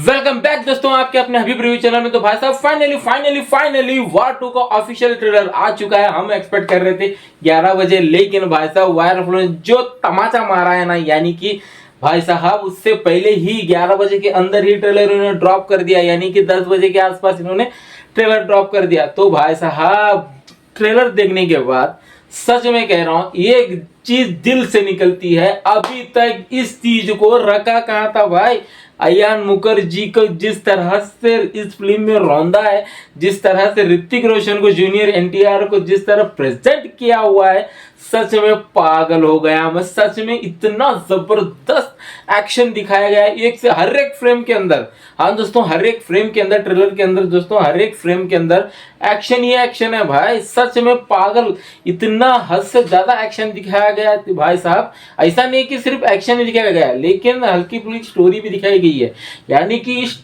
Welcome back दोस्तों आपके अपने हबीब रिव्यू चैनल में। तो भाई साहब फाइनली वार 2 का ऑफिशियल ट्रेलर आ चुका है। हम एक्सपेक्ट कर रहे थे 11 बजे, लेकिन भाई साहब वायर फ्लो ने जो तमाचा मारा है ना, यानी कि भाई साहब उससे पहले ही 11 बजे के अंदर ही ट्रेलर इन्होंने ड्रॉप कर दिया, यानी कि 10 बजे के आसपास इन्होंने ट्रेलर ड्रॉप कर दिया। तो भाई साहब ट्रेलर देखने के बाद सच में कह रहा हूं, एक चीज दिल से निकलती है, अभी तक इस चीज को रखा कहां था भाई। अयान मुखर्जी को जिस तरह से इस फिल्म में रौंदा है, जिस तरह से ऋतिक रोशन को, जूनियर एनटीआर को जिस तरह प्रेजेंट किया हुआ है, सच में पागल हो गया मैं। सच में इतना जबरदस्त एक्शन दिखाया गया है एक से हर एक फ्रेम के अंदर। हाँ दोस्तों, हर एक फ्रेम के अंदर, ट्रेलर के अंदर दोस्तों, हर एक फ्रेम के अंदर एक्शन ही एक्शन है भाई। सच में पागल, इतना हद से ज्यादा एक्शन दिखाया गया है भाई साहब। ऐसा नहीं कि सिर्फ एक्शन ही दिखाया गया है, लेकिन हल्की फुल्की स्टोरी भी दिखाई गई है। यानी कि इस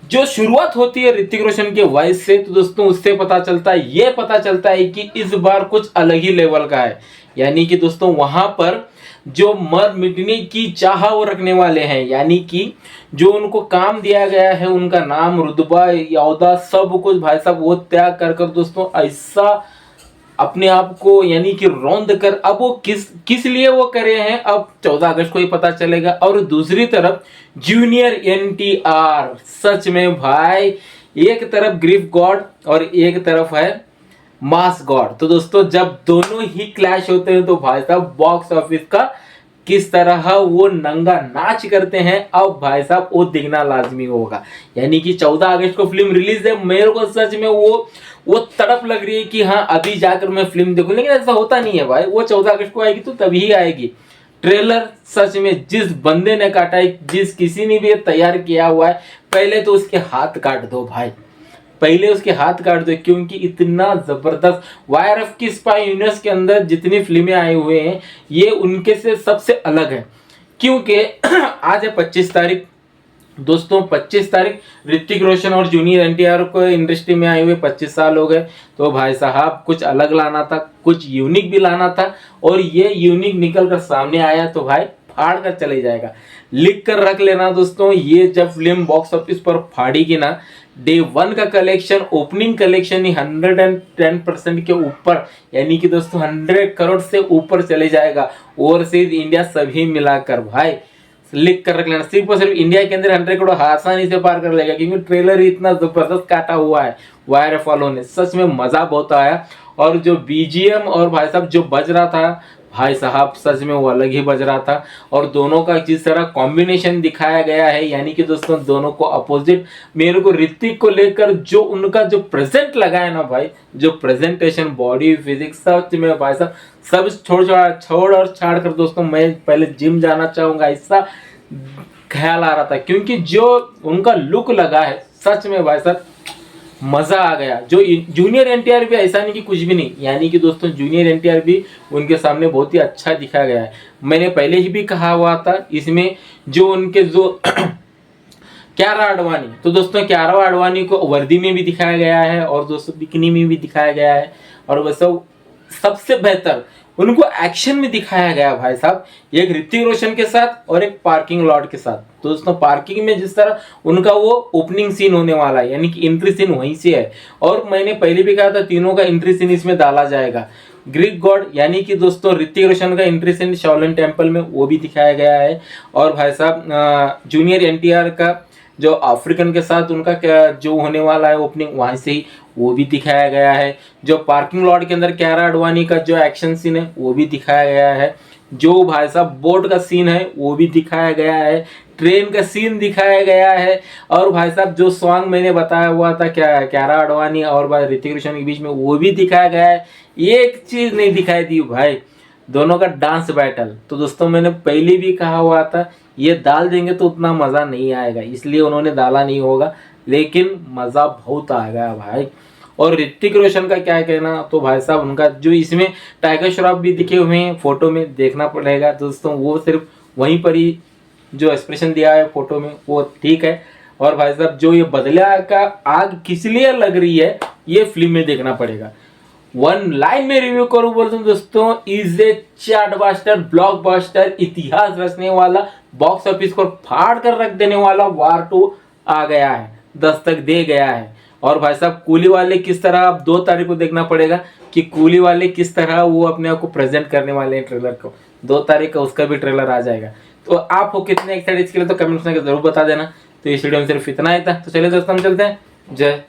जो शुरुआत होती है ऋतिक रोशन के वॉइस से, तो दोस्तों उससे पता चलता है, ये पता चलता है कि इस बार कुछ अलग ही लेवल का है। यानी कि दोस्तों वहां पर जो मर मिटने की चाह वो रखने वाले हैं, यानी कि जो उनको काम दिया गया है, उनका नाम, रुतबा, यौदा, सब कुछ भाई साहब वो त्याग कर कर दोस्तों ऐसा अपने आप को यानी कि रौंद कर, अब वो किस लिए वो करे हैं, अब 14 अगस्त को ही पता चलेगा। और दूसरी तरफ जूनियर एनटीआर, सच में भाई एक तरफ ग्रीफ गॉड और एक तरफ है मास गॉड। तो दोस्तों जब दोनों ही क्लैश होते हैं तो भाई साहब बॉक्स ऑफिस का किस तरह वो नंगा नाच करते हैं, अब भाई साहब वो दिखना लाजमी होगा। यानी कि 14 अगस्त को फिल्म रिलीज है। मेरे को सच में वो तड़प लग रही है कि हाँ अभी जाकर मैं फिल्म देखूं, लेकिन ऐसा होता नहीं है भाई। वो 14 अगस्त को आएगी तो तभी ही आएगी। ट्रेलर सच में जिस बंदे ने काटा है, जिस किसी ने भी तैयार किया हुआ है, पहले तो उसके हाथ काट दो भाई, पहले उसके हाथ काट दो, क्योंकि इतना जबरदस्त वायरफ की स्पाई यूनिवर्स के अंदर जितनी फिल्में आई हुए हैं, ये उनके से सबसे अलग है। क्योंकि आज है 25 तारीख दोस्तों, 25 तारीख ऋतिक रोशन और जूनियर एनटीआर को इंडस्ट्री में आए हुए 25 साल हो गए। तो भाई साहब कुछ अलग लाना था, कुछ यूनिक भी लाना था, और ये यूनिक निकल कर सामने आया तो भाई फाड़ कर चले जाएगा। लिख कर रख लेना दोस्तों, ये जब फिल्म बॉक्स ऑफिस पर फाड़ेगी ना, डे 1 का कलेक्शन, ओपनिंग कलेक्शन ही 110% के ऊपर, यानी कि दोस्तों 100 करोड़ से ऊपर चले जाएगा। ओवरसीज इंडिया सभी मिलाकर भाई लिख कर रख लेना, सिर्फ और सिर्फ इंडिया के अंदर 100 करोड़ आसानी से पार कर लेगा, क्योंकि ट्रेलर ही इतना जबरदस्त काटा हुआ है वायर फॉलो ने। सच में मजा बहुत आया, और जो बीजीएम और भाई साहब जो बज रहा था भाई साहब, सच में वो अलग ही बज रहा था। और दोनों का जिस तरह कॉम्बिनेशन दिखाया गया है, यानी कि दोस्तों दोनों को अपोजिट, मेरे को ऋतिक को लेकर जो उनका जो प्रेजेंट लगा है ना भाई, जो प्रेजेंटेशन, बॉडी, फिजिक्स, सच में भाई साहब सब छोड़ और छाड़ कर दोस्तों मैं पहले जिम जाना चाहूंगा, ऐसा ख्याल आ रहा था। क्योंकि जो उनका लुक लगा है, सच में भाई साहब मजा आ गया। जो जूनियर एनटीआर भी ऐसा नहीं कि कुछ भी नहीं, यानी कि दोस्तों जूनियर एनटीआर भी उनके सामने बहुत ही अच्छा दिखाया गया है। मैंने पहले ही भी कहा हुआ था, इसमें जो उनके जो क्यारा आडवाणी, तो दोस्तों क्यारा आडवाणी को वर्दी में भी दिखाया गया है, और दोस्तों बिकनी में भी दिखाया गया है, और वैसे सबसे बेहतर उनको एक्शन में दिखाया गया भाई साहब, एक ऋतिक रोशन के साथ और एक पार्किंग लॉट के साथ। तो दोस्तों पार्किंग में जिस तरह उनका वो ओपनिंग सीन होने वाला है, यानी कि एंट्री सीन वहीं से है, और मैंने पहले भी कहा था तीनों का एंट्री सीन इसमें डाला जाएगा। ग्रीक गॉड यानी कि दोस्तों ऋतिक रोशन का एंट्री सीन शाओलिन टेम्पल में वो भी दिखाया गया है, और भाई साहब जूनियर एनटीआर का जो अफ्रीकन के साथ उनका जो होने वाला है ओपनिंग, वहां से ही वो भी दिखाया गया है। जो पार्किंग लॉट के अंदर क्यारा आडवाणी का जो एक्शन सीन है वो भी दिखाया गया है। जो भाई साहब बोट का सीन है वो भी दिखाया गया है। ट्रेन का सीन दिखाया गया है। और भाई साहब जो सॉन्ग मैंने बताया हुआ था क्यारा आडवाणी और भाई ऋतिक रोशन के बीच में, वो भी दिखाया गया है। एक चीज नहीं दिखाई दी भाई, दोनों का डांस बैटल। तो दोस्तों मैंने पहले भी कहा हुआ था, ये डाल देंगे तो उतना मजा नहीं आएगा, इसलिए उन्होंने डाला नहीं होगा, लेकिन मजा बहुत आ गया भाई। और ऋतिक रोशन का क्या कहना, तो भाई साहब उनका जो इसमें टाइगर श्रॉफ भी दिखे हुए हैं फोटो में, देखना पड़ेगा दोस्तों, वो सिर्फ वहीं पर ही जो एक्सप्रेशन दिया है फोटो में वो ठीक है। और भाई साहब जो ये बदला का आग किस लिए लग रही है, ये फिल्म में देखना पड़ेगा। वन लाइन में रिव्यू करूं बोलते हैं दोस्तों, इज ए चार्टबस्टर, ब्लॉकबस्टर, इतिहास रचने वाला, बॉक्स ऑफिस को फाड़ कर रख देने वाला वार 2 आ गया है, दस्तक दे गया है। और भाई साहब कूली वाले किस तरह, अब 2 तारीख को देखना पड़ेगा कि कूली वाले किस तरह वो अपने आप को प्रेजेंट करने वाले हैं ट्रेलर को। 2 तारीख का उसका भी ट्रेलर आ जाएगा। तो आप हो कितने एक्साइटेड इसके लिए तो कमेंट्स में जरूर बता देना। तो इस वीडियो में सिर्फ इतना ही था। तो चलिए दोस्तों हम चलते हैं। जय